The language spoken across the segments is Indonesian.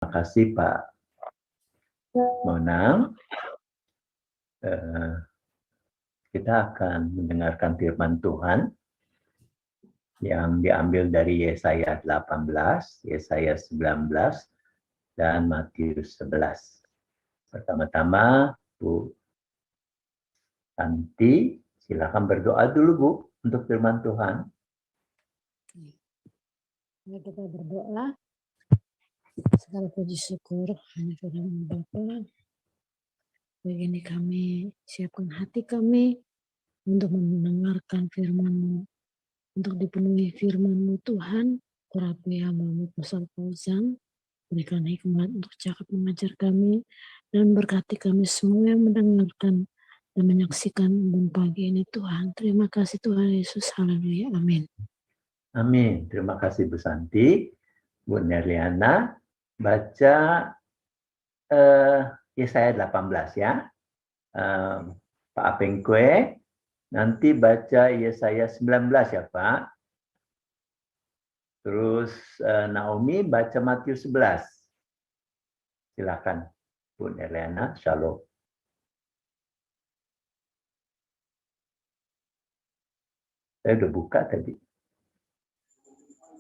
Terima kasih Pak Monang. Kita akan mendengarkan firman Tuhan yang diambil dari Yesaya 18, Yesaya 19, dan Matius 11. Pertama-tama, Bu Santi, silakan berdoa dulu Bu untuk firman Tuhan. Mari kita berdoa. Segala puji syukur hanya kepada Bapa. Begini kami siapkan hati kami untuk mendengarkan firman-Mu, untuk dipenuhi firman-Mu Tuhan. Urapi hamba-Mu Pastor Fauzan, berikan hikmat untuk cakap mengajar kami, dan berkati kami semua yang mendengarkan dan menyaksikan dan pagi ini Tuhan. Terima kasih Tuhan Yesus. Haleluya. Amin. Amin. Terima kasih Bu Santi. Bu Nerliana, baca Yesaya 18 ya. Pak Apengkue, nanti baca Yesaya 19 ya Pak. Terus Naomi baca Matius 11. Silakan Bu Nerliana, Shalom. Saya udah buka tadi.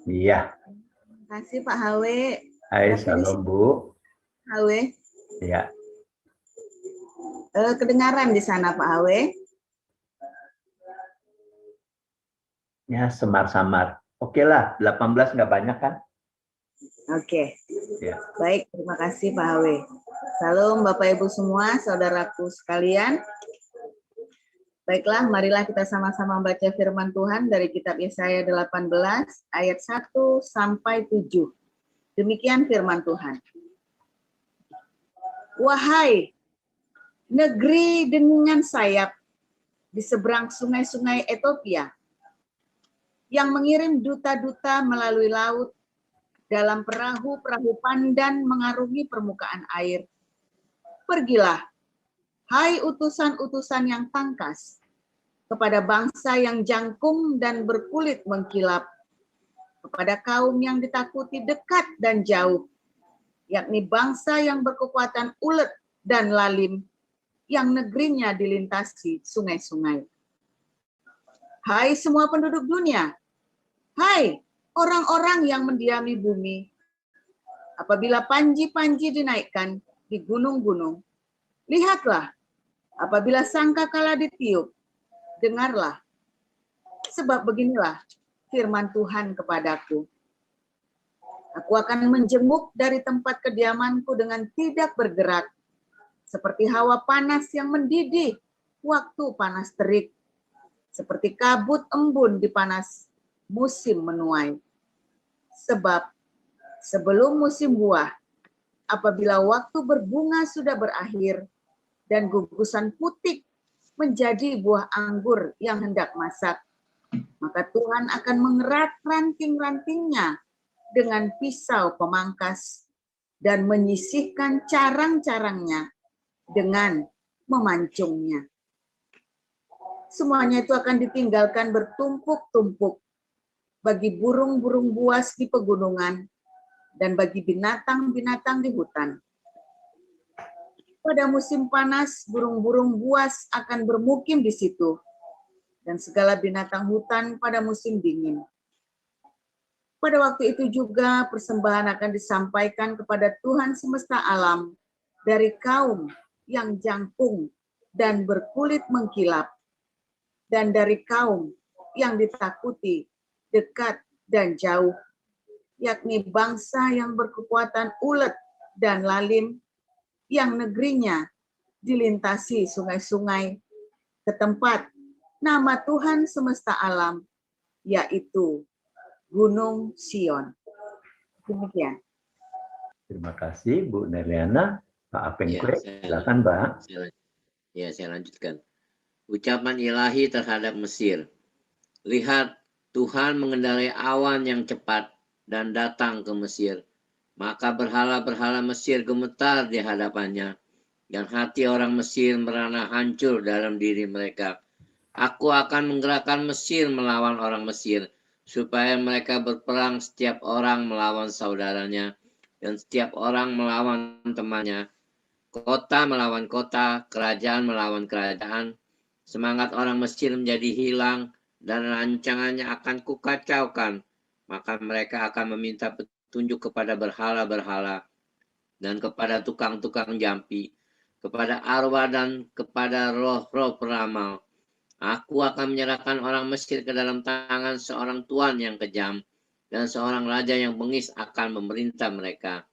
Iya. Terima kasih Pak Hawe. Hai, Shalom Bu. Hawe. Ya. Kedengaran di sana Pak Hawe? Ya, samar-samar. Oke lah, 18 nggak banyak kan? Oke. Ya. Baik, terima kasih Pak Hawe. Salam Bapak Ibu semua, saudaraku sekalian. Baiklah, marilah kita sama-sama membaca firman Tuhan dari kitab Yesaya 18 ayat 1 sampai 7. Demikian firman Tuhan. Wahai negeri dengan sayap di seberang sungai-sungai Ethiopia, yang mengirim duta-duta melalui laut dalam perahu-perahu pandan mengarungi permukaan air. Pergilah, hai utusan-utusan yang tangkas, kepada bangsa yang jangkung dan berkulit mengkilap, kepada kaum yang ditakuti dekat dan jauh, yakni bangsa yang berkekuatan ulet dan lalim, yang negerinya dilintasi sungai-sungai. Hai semua penduduk dunia, hai orang-orang yang mendiami bumi, apabila panji-panji dinaikkan di gunung-gunung, lihatlah, apabila sangkakala ditiup, dengarlah, sebab beginilah firman Tuhan kepadaku. Aku akan menjenguk dari tempat kediamanku dengan tidak bergerak, seperti hawa panas yang mendidih waktu panas terik, seperti kabut embun di panas musim menuai. Sebab sebelum musim buah, apabila waktu berbunga sudah berakhir, dan gugusan putik menjadi buah anggur yang hendak masak, maka Tuhan akan mengerat ranting-rantingnya dengan pisau pemangkas dan menyisihkan carang-carangnya dengan memancungnya. Semuanya itu akan ditinggalkan bertumpuk-tumpuk bagi burung-burung buas di pegunungan dan bagi binatang-binatang di hutan. Pada musim panas, burung-burung buas akan bermukim di situ, dan segala binatang hutan pada musim dingin. Pada waktu itu juga persembahan akan disampaikan kepada Tuhan semesta alam dari kaum yang jangkung dan berkulit mengkilap, dan dari kaum yang ditakuti dekat dan jauh, yakni bangsa yang berkekuatan ulet dan lalim, yang negerinya dilintasi sungai-sungai ke tempat nama Tuhan semesta alam, yaitu Gunung Sion. Demikian. Terima kasih Bu Nerliana. Pak Apengkue, silakan Pak. Saya lanjutkan. Ucapan ilahi terhadap Mesir. Lihat, Tuhan mengendarai awan yang cepat dan datang ke Mesir. Maka berhala-berhala Mesir gemetar di hadapannya, dan hati orang Mesir merana hancur dalam diri mereka. Aku akan menggerakkan Mesir melawan orang Mesir, supaya mereka berperang setiap orang melawan saudaranya, dan setiap orang melawan temannya. Kota melawan kota, kerajaan melawan kerajaan. Semangat orang Mesir menjadi hilang dan rancangannya akan kukacaukan. Maka mereka akan meminta petunjuk kepada berhala-berhala dan kepada tukang-tukang jampi, kepada arwah dan kepada roh-roh peramal. Aku akan menyerahkan orang Mesir ke dalam tangan seorang tuan yang kejam, dan seorang raja yang bengis akan memerintah mereka.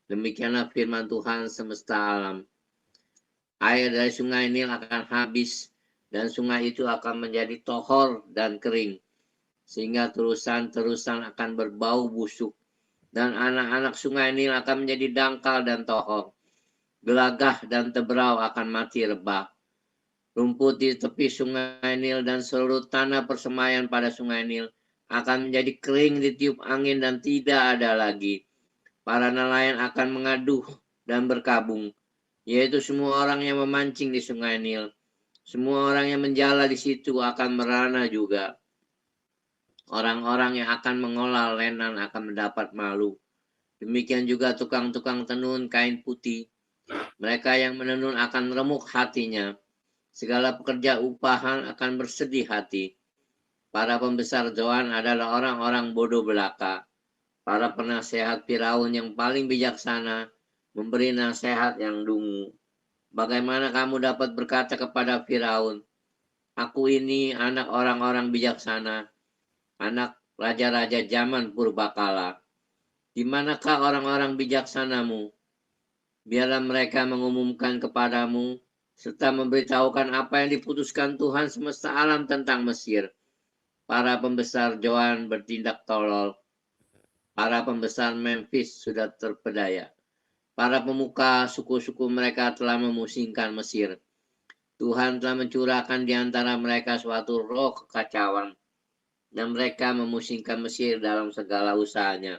Demikianlah firman Tuhan semesta alam. Air dari sungai Nil akan habis, dan sungai itu akan menjadi tohor dan kering, sehingga terusan-terusan akan berbau busuk, dan anak-anak sungai Nil akan menjadi dangkal dan tohor. Gelagah dan teberau akan mati rebah. Rumput di tepi sungai Nil dan seluruh tanah persemaian pada sungai Nil akan menjadi kering ditiup angin dan tidak ada lagi. Para nelayan akan mengaduh dan berkabung, yaitu semua orang yang memancing di sungai Nil. Semua orang yang menjala di situ akan merana juga. Orang-orang yang akan mengolah lenan akan mendapat malu. Demikian juga tukang-tukang tenun kain putih. Mereka yang menenun akan remuk hatinya. Segala pekerja upahan akan bersedih hati. Para pembesar Zoan adalah orang-orang bodoh belaka. Para penasehat Firaun yang paling bijaksana memberi nasihat yang dungu. Bagaimana kamu dapat berkata kepada Firaun, aku ini anak orang-orang bijaksana, anak raja-raja zaman purbakala. Di manakah orang-orang bijaksanamu? Biarlah mereka mengumumkan kepadamu serta memberitahukan apa yang diputuskan Tuhan semesta alam tentang Mesir. Para pembesar Zoan bertindak tolol. Para pembesar Memphis sudah terpedaya. Para pemuka suku-suku mereka telah memusingkan Mesir. Tuhan telah mencurahkan di antara mereka suatu roh kekacauan, dan mereka memusingkan Mesir dalam segala usahanya.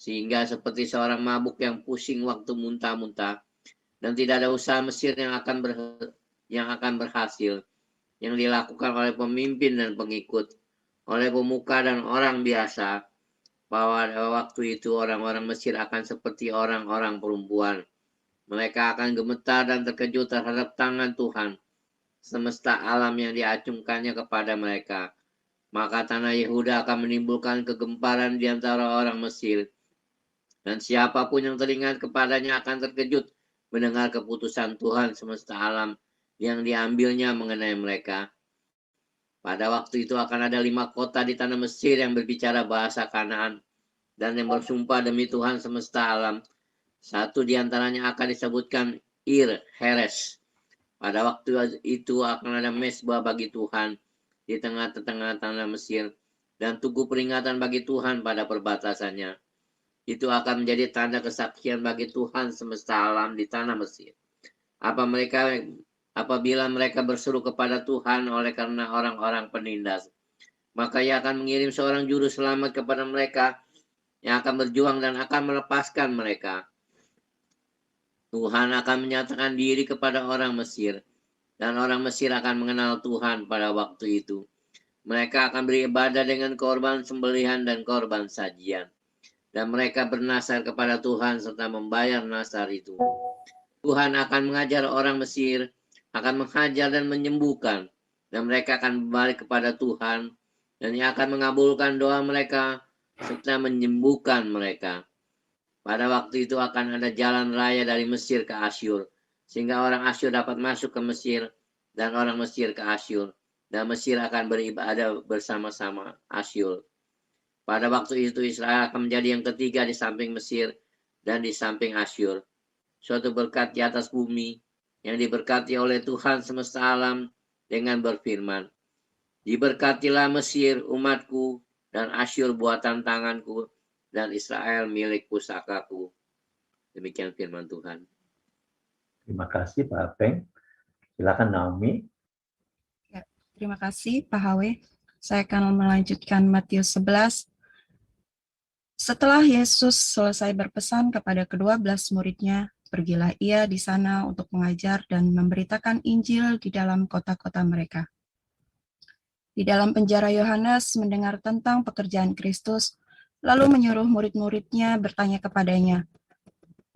Sehingga seperti seorang mabuk yang pusing waktu muntah-muntah, dan tidak ada usaha Mesir yang akan berhasil, yang dilakukan oleh pemimpin dan pengikut, oleh pemuka dan orang biasa. Bahwa waktu itu orang-orang Mesir akan seperti orang-orang perempuan. Mereka akan gemetar dan terkejut terhadap tangan Tuhan semesta alam yang diacungkannya kepada mereka. Maka tanah Yehuda akan menimbulkan kegemparan di antara orang Mesir. Dan siapapun yang teringat kepadanya akan terkejut mendengar keputusan Tuhan semesta alam yang diambilnya mengenai mereka. Pada waktu itu akan ada 5 kota di tanah Mesir yang berbicara bahasa Kanaan dan yang bersumpah demi Tuhan semesta alam. Satu di antaranya akan disebutkan Ir Heres. Pada waktu itu akan ada mesbah bagi Tuhan di tengah-tengah tanah Mesir dan tugu peringatan bagi Tuhan pada perbatasannya. Itu akan menjadi tanda kesaksian bagi Tuhan semesta alam di tanah Mesir. Apabila mereka berseru kepada Tuhan oleh karena orang-orang penindas, maka ia akan mengirim seorang juru selamat kepada mereka yang akan berjuang dan akan melepaskan mereka. Tuhan akan menyatakan diri kepada orang Mesir, dan orang Mesir akan mengenal Tuhan pada waktu itu. Mereka akan beribadah dengan korban sembelihan dan korban sajian, dan mereka bernasar kepada Tuhan serta membayar nasar itu. Tuhan akan mengajar orang Mesir, akan menghajar dan menyembuhkan, dan mereka akan kembali kepada Tuhan, dan ia akan mengabulkan doa mereka serta menyembuhkan mereka. Pada waktu itu akan ada jalan raya dari Mesir ke Asyur, sehingga orang Asyur dapat masuk ke Mesir, dan orang Mesir ke Asyur, dan Mesir akan beribadah bersama-sama Asyur. Pada waktu itu Israel akan menjadi yang ketiga di samping Mesir dan di samping Asyur. Suatu berkat di atas bumi yang diberkati oleh Tuhan semesta alam dengan berfirman, diberkatilah Mesir umatku dan Asyur buatan tanganku dan Israel milik pusakaku. Demikian firman Tuhan. Terima kasih Pak Apeng. Silakan Naomi. Ya, terima kasih Pak Hawe. Saya akan melanjutkan Matius 11. Setelah Yesus selesai berpesan kepada ke-12 muridnya, pergilah ia di sana untuk mengajar dan memberitakan Injil di dalam kota-kota mereka. Di dalam penjara Yohanes mendengar tentang pekerjaan Kristus, lalu menyuruh murid-muridnya bertanya kepadanya,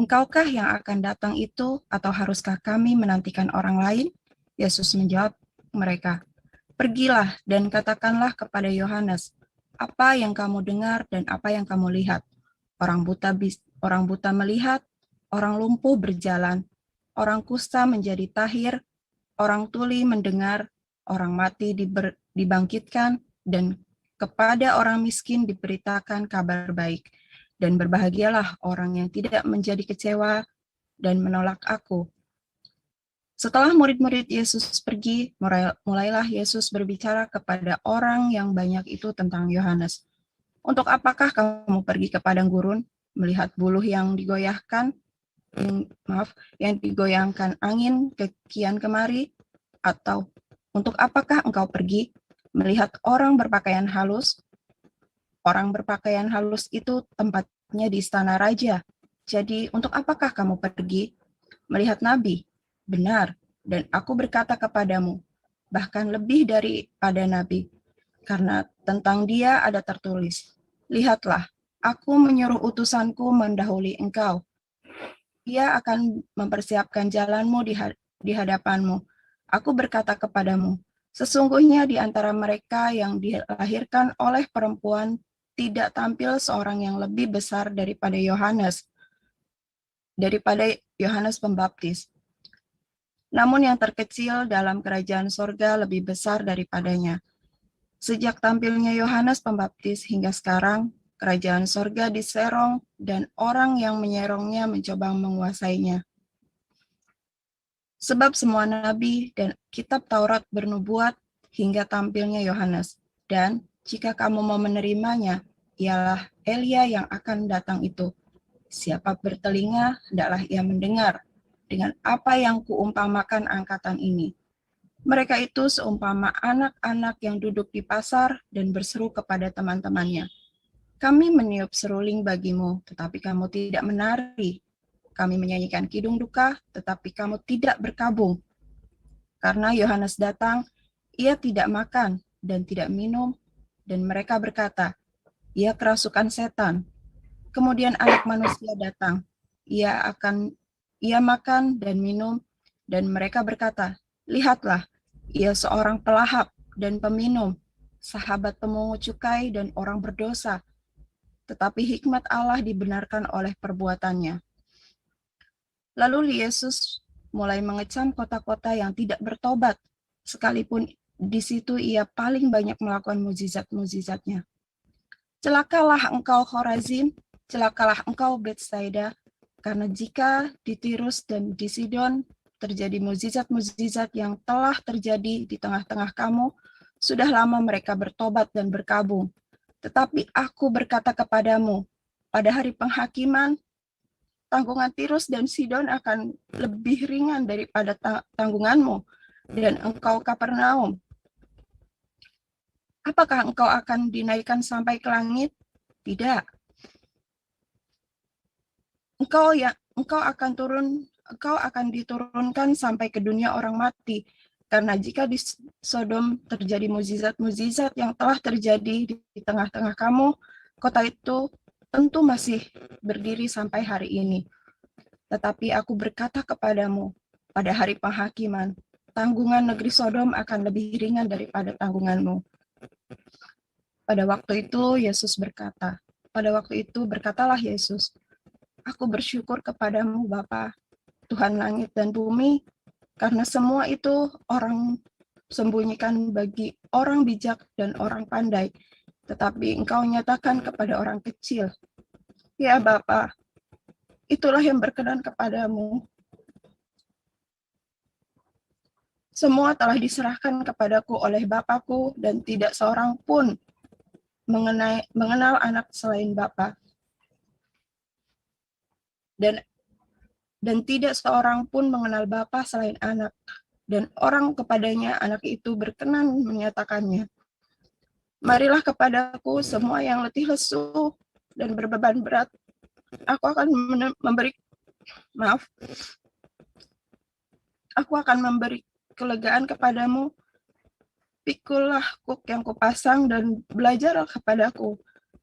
"Engkaukah yang akan datang itu, atau haruskah kami menantikan orang lain?" Yesus menjawab mereka, "Pergilah dan katakanlah kepada Yohanes, apa yang kamu dengar dan apa yang kamu lihat. Orang buta melihat, orang lumpuh berjalan, orang kusta menjadi tahir, orang tuli mendengar, orang mati dibangkitkan, dan kepada orang miskin diberitakan kabar baik. Dan berbahagialah orang yang tidak menjadi kecewa dan menolak aku." Setelah murid-murid Yesus pergi, mulailah Yesus berbicara kepada orang yang banyak itu tentang Yohanes. "Untuk apakah kamu pergi ke padang gurun, melihat buluh yang digoyahkan angin ke kian kemari? Atau untuk apakah engkau pergi melihat orang berpakaian halus? Orang berpakaian halus itu tempatnya di istana raja. Jadi untuk apakah kamu pergi melihat nabi? Benar, dan aku berkata kepadamu, bahkan lebih daripada nabi, karena tentang dia ada tertulis, 'Lihatlah, aku menyuruh utusanku mendahului engkau. Ia akan mempersiapkan jalanmu di hadapanmu.' Aku berkata kepadamu, sesungguhnya di antara mereka yang dilahirkan oleh perempuan tidak tampil seorang yang lebih besar daripada Yohanes Pembaptis. Namun yang terkecil dalam kerajaan sorga lebih besar daripadanya. Sejak tampilnya Yohanes Pembaptis hingga sekarang, kerajaan sorga diserong dan orang yang menyerongnya mencoba menguasainya. Sebab semua nabi dan kitab Taurat bernubuat hingga tampilnya Yohanes. Dan jika kamu mau menerimanya, ialah Elia yang akan datang itu. Siapa bertelinga, hendaklah ia mendengar dengan apa yang kuumpamakan angkatan ini. Mereka itu seumpama anak-anak yang duduk di pasar dan berseru kepada teman-temannya, "Kami meniup seruling bagimu, tetapi kamu tidak menari. Kami menyanyikan kidung duka, tetapi kamu tidak berkabung. Karena Yohanes datang, ia tidak makan dan tidak minum, dan mereka berkata, ia kerasukan setan. Kemudian Anak Manusia datang, ia makan dan minum, dan mereka berkata, lihatlah, ia seorang pelahap dan peminum, sahabat pemungut cukai dan orang berdosa. Tetapi hikmat Allah dibenarkan oleh perbuatannya." Lalu Yesus mulai mengecam kota-kota yang tidak bertobat, sekalipun di situ ia paling banyak melakukan mukjizat-mukjizatnya. "Celakalah engkau Khorazim, celakalah engkau Betsaida, karena jika di Tirus dan di Sidon terjadi mukjizat-mukjizat yang telah terjadi di tengah-tengah kamu, sudah lama mereka bertobat dan berkabung. Tetapi aku berkata kepadamu, pada hari penghakiman, tanggungan Tirus dan Sidon akan lebih ringan daripada tanggunganmu. Dan engkau Kapernaum, apakah engkau akan dinaikkan sampai ke langit? Tidak. Engkau akan diturunkan sampai ke dunia orang mati. Karena jika di Sodom terjadi mukjizat-mukjizat yang telah terjadi di tengah-tengah kamu, kota itu tentu masih berdiri sampai hari ini. Tetapi aku berkata kepadamu, pada hari penghakiman, tanggungan negeri Sodom akan lebih ringan daripada tanggunganmu. Pada waktu itu berkatalah Yesus, aku bersyukur kepadamu Bapa, Tuhan langit dan bumi, karena semua itu orang sembunyikan bagi orang bijak dan orang pandai, tetapi engkau nyatakan kepada orang kecil. Ya Bapa, itulah yang berkenan kepadamu. Semua telah diserahkan kepadaku oleh Bapakku, dan tidak seorang pun mengenal anak selain Bapa. Dan tidak seorang pun mengenal Bapa selain anak, dan orang kepadanya anak itu berkenan menyatakannya. Marilah kepadaku semua yang letih lesu dan berbeban berat, aku akan memberi kelegaan kepadamu. Pikulah kuk yang kupasang dan belajarlah kepadaku,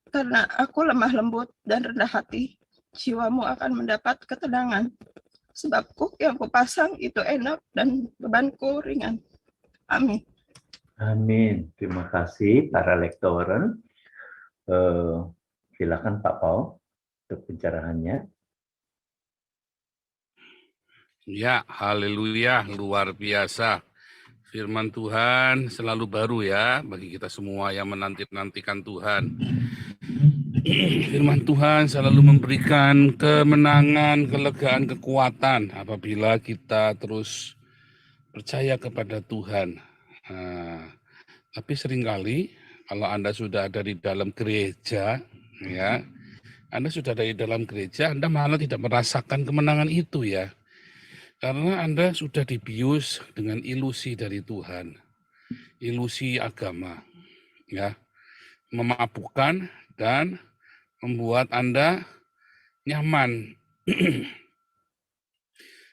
karena aku lemah lembut dan rendah hati, jiwamu akan mendapat ketenangan. Sebab kuk yang kupasang itu enak dan bebanku ringan. Amin. Amin. Terima kasih para lektoren. Silakan Pak Paul untuk pencerahannya. Ya, haleluya, luar biasa. Firman Tuhan selalu baru ya bagi kita semua yang menanti-nantikan Tuhan. Firman Tuhan selalu memberikan kemenangan, kelegaan, kekuatan apabila kita terus percaya kepada Tuhan. Nah, tapi seringkali kalau Anda sudah ada di dalam gereja, ya, Anda sudah ada di dalam gereja, Anda malah tidak merasakan kemenangan itu ya. Karena Anda sudah dibius dengan ilusi dari Tuhan, ilusi agama, ya, memabukkan dan membuat Anda nyaman.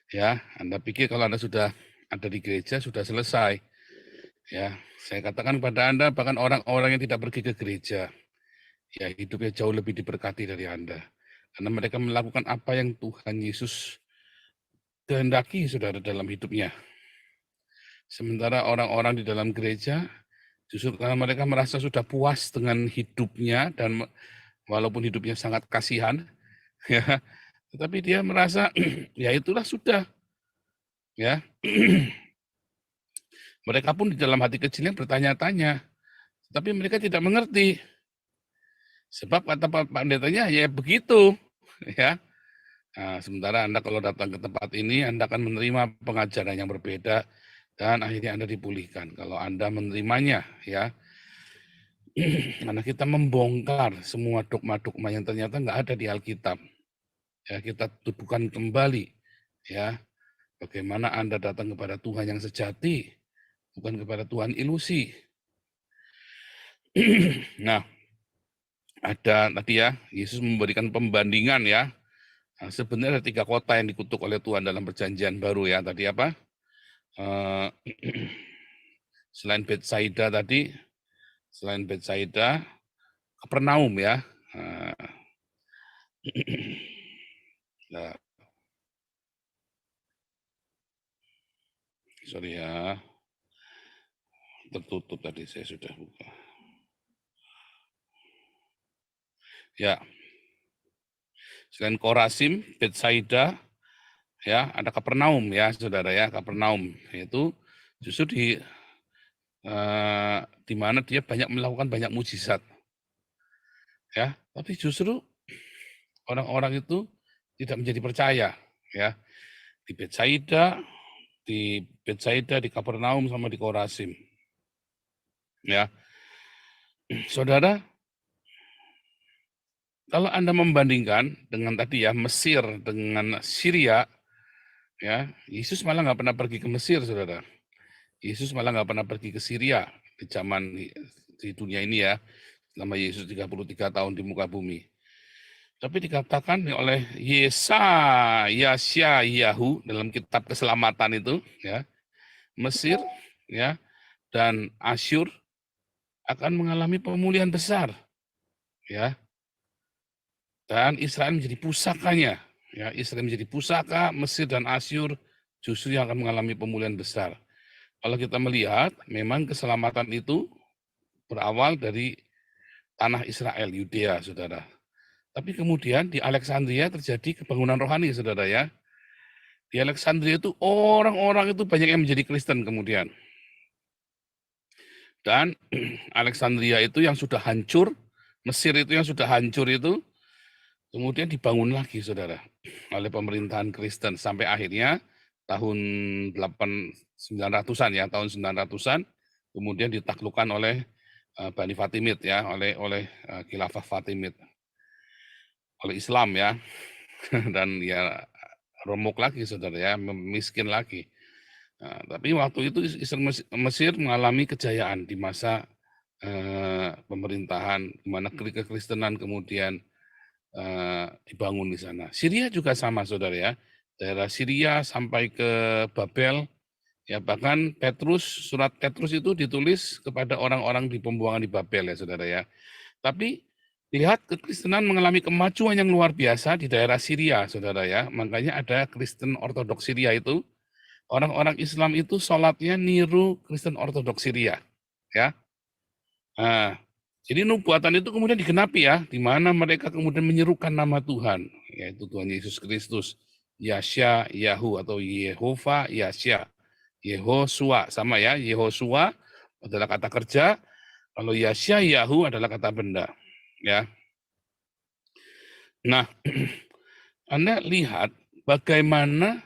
Ya, Anda pikir kalau Anda sudah ada di gereja sudah selesai. Ya, saya katakan kepada Anda, bahkan orang-orang yang tidak pergi ke gereja, ya hidupnya jauh lebih diberkati dari Anda. Karena mereka melakukan apa yang Tuhan Yesus kehendaki saudara dalam hidupnya. Sementara orang-orang di dalam gereja, justru karena mereka merasa sudah puas dengan hidupnya, dan walaupun hidupnya sangat kasihan, ya, tetapi dia merasa, ya itulah sudah. Ya, mereka pun di dalam hati kecilnya bertanya-tanya, tapi mereka tidak mengerti. Sebab kata Pak Pendetanya, ya begitu. Ya. Nah, sementara Anda kalau datang ke tempat ini, Anda akan menerima pengajaran yang berbeda, dan akhirnya Anda dipulihkan. Kalau Anda menerimanya, ya, karena kita membongkar semua dogma-dogma yang ternyata nggak ada di Alkitab. Ya, kita tubuhkan kembali, ya, bagaimana Anda datang kepada Tuhan yang sejati, bukan kepada Tuhan ilusi. Nah, ada tadi ya, Yesus memberikan pembandingan ya. Nah, sebenarnya ada 3 kota yang dikutuk oleh Tuhan dalam perjanjian baru ya. Tadi apa? Selain Betsaida tadi, selain Betsaida, Kapernaum ya. Nah, sorry ya, tertutup tadi saya sudah buka. Ya, selain Korasim, Betsaida, ya ada Kapernaum ya, saudara ya, Kapernaum itu justru di mana dia banyak melakukan banyak mujizat, ya. Tapi justru orang-orang itu tidak menjadi percaya, ya. Di Betsaida, di Kapernaum sama di Korasim, ya. Saudara, kalau Anda membandingkan dengan tadi ya Mesir dengan Syria, ya Yesus malah nggak pernah pergi ke Mesir, saudara. Yesus malah nggak pernah pergi ke Syria di zaman di dunia ini ya, selama Yesus 33 tahun di muka bumi. Tapi dikatakan oleh Yeshayahu dalam kitab keselamatan itu, ya Mesir, ya dan Asyur akan mengalami pemulihan besar, ya. Dan Israel menjadi pusakanya, ya Israel menjadi pusaka, Mesir dan Asyur justru yang akan mengalami pemulihan besar. Kalau kita melihat, memang keselamatan itu berawal dari tanah Israel, Yudea, saudara. Tapi kemudian di Alexandria terjadi kebangunan rohani, saudara ya. Di Alexandria itu orang-orang itu banyak yang menjadi Kristen kemudian. Dan Alexandria itu yang sudah hancur, Mesir itu yang sudah hancur itu, kemudian dibangun lagi, saudara, oleh pemerintahan Kristen. Sampai akhirnya tahun 900-an ya, tahun 900-an, kemudian ditaklukkan oleh Bani Fatimid ya, oleh Khilafah Fatimid, oleh Islam ya, dan ya remuk lagi, saudara ya, miskin lagi. Nah, tapi waktu itu Mesir mengalami kejayaan di masa pemerintahan, di mana kekristenan kemudian dibangun di sana. Syria juga sama, saudara ya, daerah Syria sampai ke Babel, ya bahkan surat Petrus itu ditulis kepada orang-orang di pembuangan di Babel ya, saudara ya. Tapi Lihat, kekristenan mengalami kemajuan yang luar biasa di daerah Syria, saudara ya. Makanya ada Kristen Ortodoks Syria itu. Orang-orang Islam itu sholatnya niru Kristen Ortodoks Syria. Ya. Nah, jadi nubuatan itu kemudian digenapi ya, di mana mereka kemudian menyerukan nama Tuhan, yaitu Tuhan Yesus Kristus. Yasya, Yahu atau Yehova, Yasya. Yehosua, sama ya. Yehosua adalah kata kerja, kalau Yasya, Yahu adalah kata benda. Ya. Nah, Anda lihat bagaimana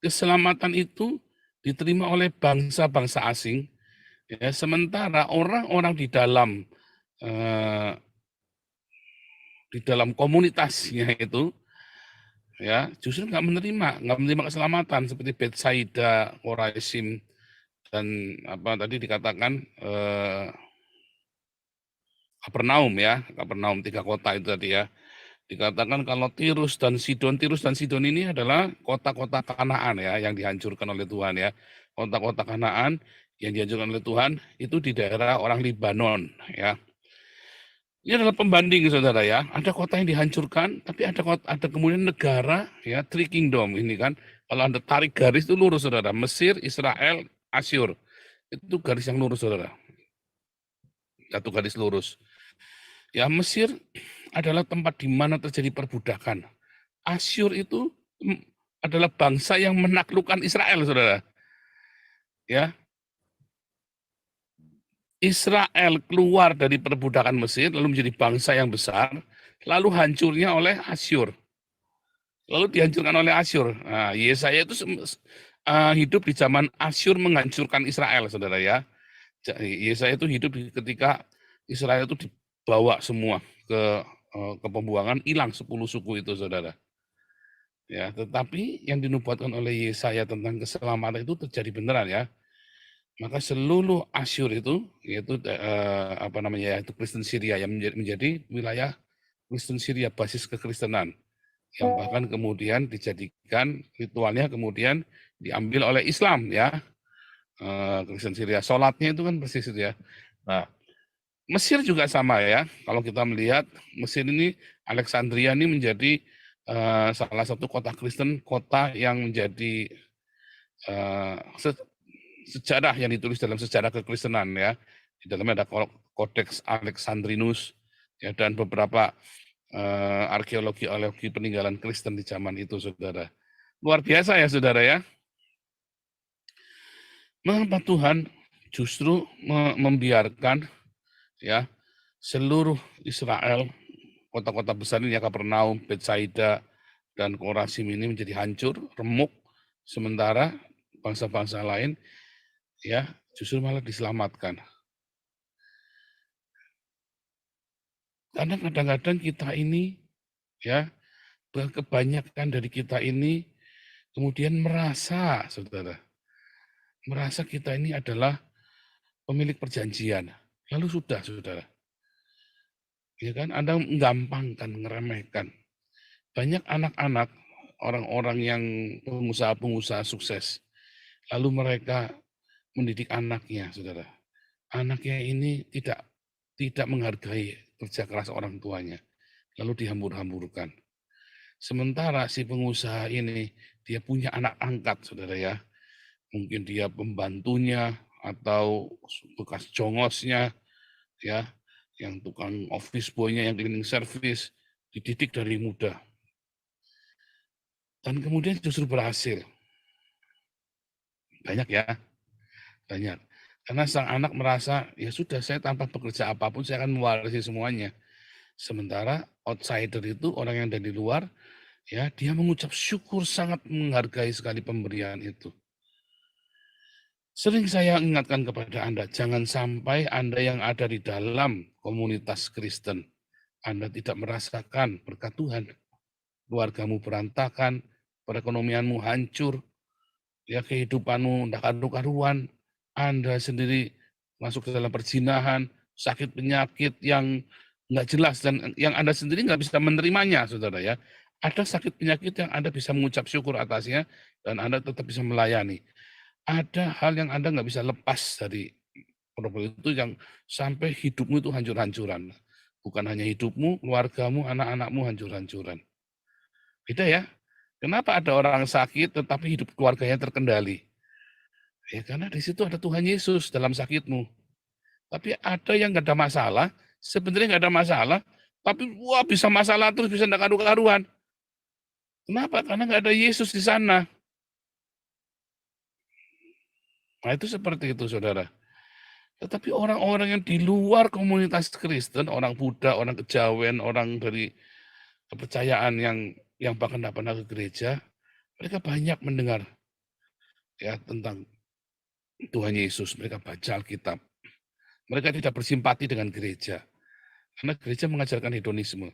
keselamatan itu diterima oleh bangsa-bangsa asing, ya, sementara orang-orang di dalam komunitasnya itu, ya, justru nggak menerima keselamatan seperti Betsaida, Koraisim, dan apa tadi dikatakan Kapernaum ya, Kapernaum 3 kota itu tadi ya. Dikatakan kalau Tirus dan Sidon ini adalah kota-kota Kanaan ya, yang dihancurkan oleh Tuhan ya. Kota-kota Kanaan yang dihancurkan oleh Tuhan itu di daerah orang Libanon ya. Ini adalah pembanding saudara ya. Ada kota yang dihancurkan, tapi ada kemudian negara ya, three kingdom ini kan. Kalau Anda tarik garis itu lurus saudara. Mesir, Israel, Asyur. Itu garis yang lurus saudara. Satu garis lurus. Ya, Mesir adalah tempat di mana terjadi perbudakan. Asyur itu adalah bangsa yang menaklukkan Israel, saudara. Ya, Israel keluar dari perbudakan Mesir, lalu menjadi bangsa yang besar, lalu hancurnya oleh Asyur. Lalu dihancurkan oleh Asyur. Nah, Yesaya itu hidup di zaman Asyur menghancurkan Israel, saudara ya. Yesaya itu hidup ketika Israel itu dibawa semua ke pembuangan, hilang 10 suku itu, saudara. Ya, tetapi yang dinubuatkan oleh Yesaya tentang keselamatan itu terjadi beneran ya. Maka seluruh Asyur itu, yaitu yaitu Kristen Syria yang menjadi wilayah Kristen Syria basis kekristenan, yang bahkan kemudian dijadikan ritualnya kemudian diambil oleh Islam ya. Kristen Syria, sholatnya itu kan persis itu ya. Nah, Mesir juga sama ya. Kalau kita melihat Mesir ini, Alexandria ini menjadi salah satu kota Kristen, kota yang menjadi sejarah yang ditulis dalam sejarah kekristenan ya. Di dalamnya ada Codex Alexandrinus ya, dan beberapa arkeologi peninggalan Kristen di zaman itu, saudara. Luar biasa ya, saudara ya. Mengapa Tuhan justru membiarkan ya seluruh Israel, kota-kota besar ini ya, Kapernaum, Betsaida, dan Korasim ini menjadi hancur, remuk, sementara bangsa-bangsa lain ya justru malah diselamatkan. Karena kadang-kadang kita ini ya, kebanyakan dari kita ini kemudian merasa, saudara, merasa kita ini adalah pemilik perjanjian. Lalu sudah, saudara. Ya kan, Anda menggampangkan, ngeremehkan. Banyak anak-anak, orang-orang yang pengusaha-pengusaha sukses, lalu mereka mendidik anaknya, saudara. Anaknya ini tidak menghargai kerja keras orang tuanya, lalu dihambur-hamburkan. Sementara si pengusaha ini, dia punya anak angkat, saudara ya. Mungkin dia pembantunya, atau bekas jongosnya, ya, yang tukang office boy-nya, yang cleaning service, dididik dari muda. Dan kemudian justru berhasil. Banyak ya, banyak. Karena sang anak merasa, ya sudah, saya tanpa bekerja apapun, saya akan mewarisi semuanya. Sementara outsider itu, orang yang dari luar, ya, dia mengucap syukur, sangat menghargai sekali pemberian itu. Sering saya ingatkan kepada Anda, jangan sampai Anda yang ada di dalam komunitas Kristen, Anda tidak merasakan berkat Tuhan. Keluargamu berantakan, perekonomianmu hancur, ya, kehidupanmu tidak karu-karuan, Anda sendiri masuk ke dalam perzinahan, sakit penyakit yang nggak jelas, dan yang Anda sendiri nggak bisa menerimanya, saudara ya. Ada sakit penyakit yang Anda bisa mengucap syukur atasnya, dan Anda tetap bisa melayani. Ada hal yang Anda nggak bisa lepas dari problem itu, yang sampai hidupmu itu hancur-hancuran. Bukan hanya hidupmu, keluargamu, anak-anakmu hancur-hancuran. Beda ya. Kenapa ada orang sakit tetapi hidup keluarganya terkendali? Ya karena di situ ada Tuhan Yesus dalam sakitmu. Tapi ada yang nggak ada masalah, sebenarnya nggak ada masalah, tapi wah bisa masalah terus, bisa nggak karu-karuan. Kenapa? Karena nggak ada Yesus di sana. Nah itu seperti itu, saudara. Tetapi orang-orang yang di luar komunitas Kristen, orang Buddha, orang kejawen, orang dari kepercayaan yang bahkan tidak pernah ke gereja, mereka banyak mendengar ya tentang Tuhan Yesus. Mereka baca Alkitab. Mereka tidak bersimpati dengan gereja. Karena gereja mengajarkan hedonisme.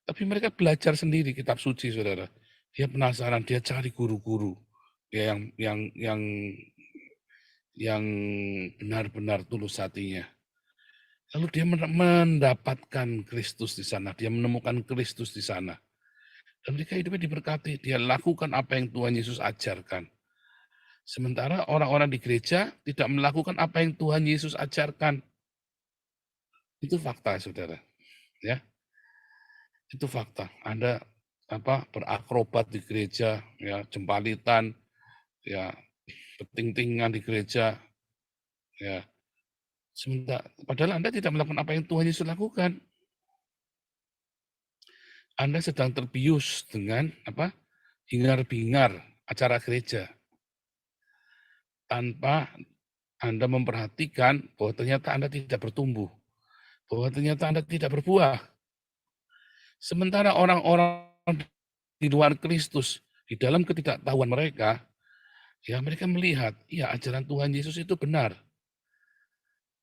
Tapi mereka belajar sendiri kitab suci, saudara. Dia penasaran, dia cari guru-guru ya, yang benar-benar tulus hatinya. Lalu dia mendapatkan Kristus di sana, dia menemukan Kristus di sana. Dan mereka hidupnya diberkati, dia lakukan apa yang Tuhan Yesus ajarkan. Sementara orang-orang di gereja tidak melakukan apa yang Tuhan Yesus ajarkan. Itu fakta, saudara. Ya, itu fakta. Anda berakrobat di gereja, ya jempalitan, ya peting-tingan di gereja, ya. Sementara padahal Anda tidak melakukan apa yang Tuhan Yesus lakukan. Anda sedang terbius dengan hingar-bingar acara gereja tanpa Anda memperhatikan bahwa ternyata Anda tidak bertumbuh, bahwa ternyata Anda tidak berbuah. Sementara orang-orang di luar Kristus, di dalam ketidaktahuan mereka, ya mereka melihat, ya ajaran Tuhan Yesus itu benar.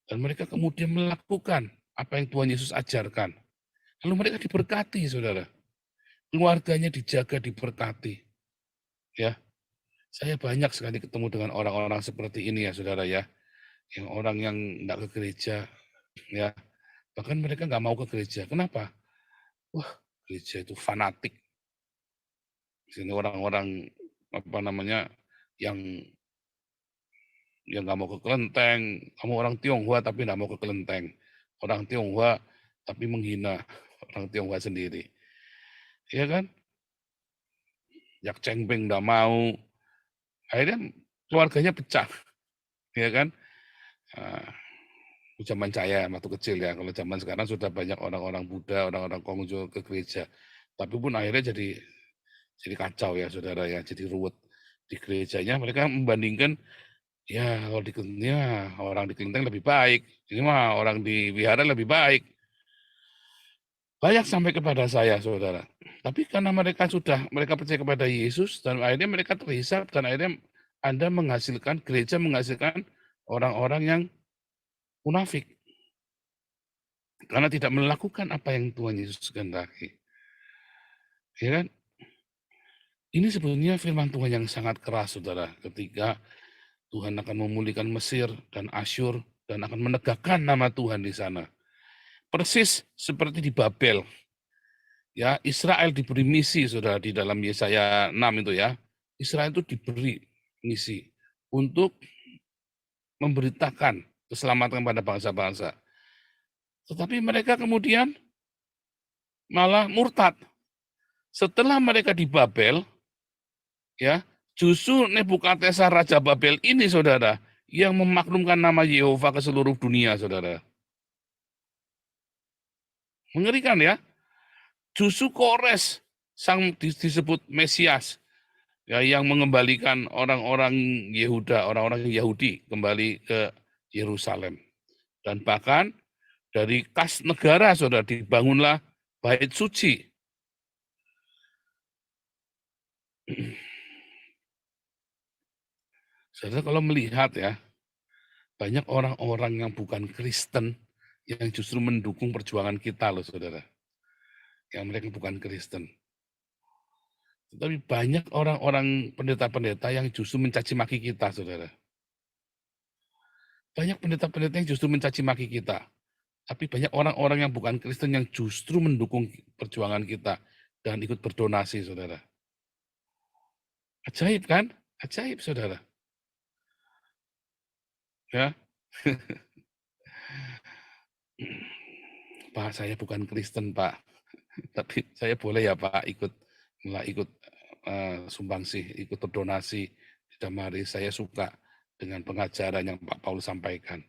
Dan mereka kemudian melakukan apa yang Tuhan Yesus ajarkan. Lalu mereka diberkati, saudara. Keluarganya dijaga, diberkati. Ya, saya banyak sekali ketemu dengan orang-orang seperti ini ya, saudara ya. Yang orang yang tidak ke gereja, ya. Bahkan mereka nggak mau ke gereja. Kenapa? Wah, gereja itu fanatik. Di sini orang-orang yang nggak mau ke kelenteng. Kamu orang Tionghoa tapi nggak mau ke kelenteng. Orang Tionghoa tapi menghina orang Tionghoa sendiri. Iya kan? Yak Cengbeng nggak mau. Akhirnya keluarganya pecah. Iya kan? Zaman saya waktu kecil ya. Kalau zaman sekarang sudah banyak orang-orang Buddha, orang-orang Konghucu ke gereja. Tapi pun akhirnya jadi kacau ya, saudara ya. Jadi ruwet di gerejanya. Mereka membandingkan, ya kalau di kelenteng orang di kelenteng lebih baik. Ini mah orang di wihara lebih baik. Banyak sampai kepada saya, saudara. Tapi karena mereka percaya kepada Yesus, dan akhirnya mereka terhisap, dan akhirnya gereja menghasilkan orang-orang yang munafik. Karena tidak melakukan apa yang Tuhan Yesus kehendaki. Ya kan? Ini sebetulnya firman Tuhan yang sangat keras, saudara. Ketika Tuhan akan memulihkan Mesir dan Asyur, dan akan menegakkan nama Tuhan di sana. Persis seperti di Babel. Ya, Israel diberi misi, saudara, di dalam Yesaya 6 itu ya. Israel itu diberi misi untuk memberitakan keselamatan pada bangsa-bangsa. Tetapi mereka kemudian malah murtad. Setelah mereka di Babel, ya, justru Nebukadnezar Raja Babel ini, saudara, yang memaklumkan nama Yehova ke seluruh dunia, saudara. Mengerikan ya. Justru Kores sang disebut Mesias, ya, yang mengembalikan orang-orang Yehuda, orang-orang Yahudi kembali ke Yerusalem. Dan bahkan dari kas negara, saudara, dibangunlah bait suci. Saudara kalau melihat ya, banyak orang-orang yang bukan Kristen yang justru mendukung perjuangan kita loh, saudara. Yang mereka bukan Kristen. Tetapi banyak orang-orang pendeta-pendeta yang justru mencaci maki kita, saudara. Banyak pendeta-pendeta yang justru mencaci maki kita. Tapi banyak orang-orang yang bukan Kristen yang justru mendukung perjuangan kita dan ikut berdonasi, saudara. Ajaib kan? Ajaib, saudara. Ya. Pak, saya bukan Kristen, Pak. Tapi saya boleh ya, Pak, ikut sumbangsih, ikut berdonasi di Damari. Saya suka dengan pengajaran yang Pak Paulus sampaikan.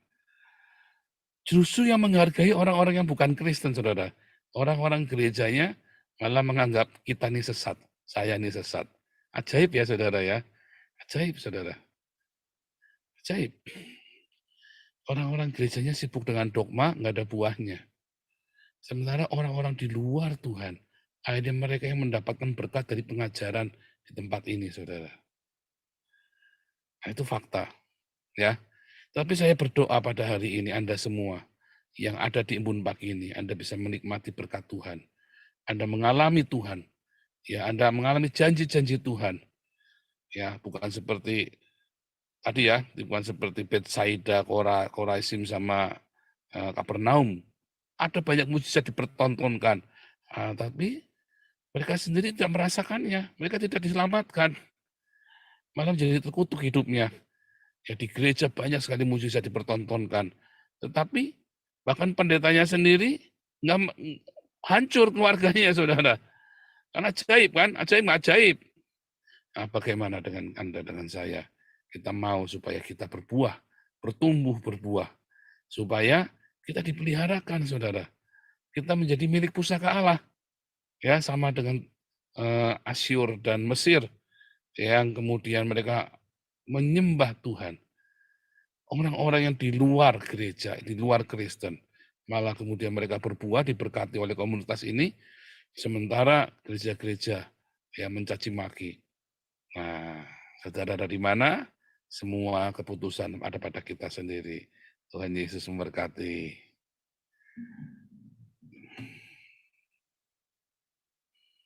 Justru yang menghargai orang-orang yang bukan Kristen, saudara. Orang-orang gerejanya malah menganggap kita ini sesat, saya ini sesat. Ajaib ya, saudara ya. Ajaib, saudara. Ajaib. Orang-orang gerejanya sibuk dengan dogma, nggak ada buahnya. Sementara orang-orang di luar Tuhan, akhirnya mereka yang mendapatkan berkat dari pengajaran di tempat ini, saudara. Nah, itu fakta. Ya. Tapi saya berdoa pada hari ini Anda semua yang ada di Embun Pagi ini, Anda bisa menikmati berkat Tuhan. Anda mengalami Tuhan. Ya, Anda mengalami janji-janji Tuhan. Ya, bukan seperti tadi ya, bukan seperti Betsaida, Korazim sama Kapernaum. Ada banyak mujizat dipertontonkan. Tapi mereka sendiri tidak merasakannya. Mereka tidak diselamatkan. Malah menjadi terkutuk hidupnya. Ya, di gereja banyak sekali mujizat dipertontonkan. Tetapi bahkan pendetanya sendiri nggak hancur keluarganya, saudara. Karena ajaib kan? Ajaib nggak ajaib. Nah, bagaimana dengan Anda, dengan saya? Kita mau supaya kita berbuah, bertumbuh berbuah. Supaya kita dipeliharakan, saudara. Kita menjadi milik pusaka Allah. Ya, sama dengan Asyur dan Mesir. Yang kemudian mereka menyembah Tuhan. Orang-orang yang di luar gereja, di luar Kristen, malah kemudian mereka berbuah diberkati oleh komunitas ini, sementara gereja-gereja yang mencaci maki. Nah, saudara dari mana? Semua keputusan ada pada kita sendiri. Tuhan Yesus memberkati.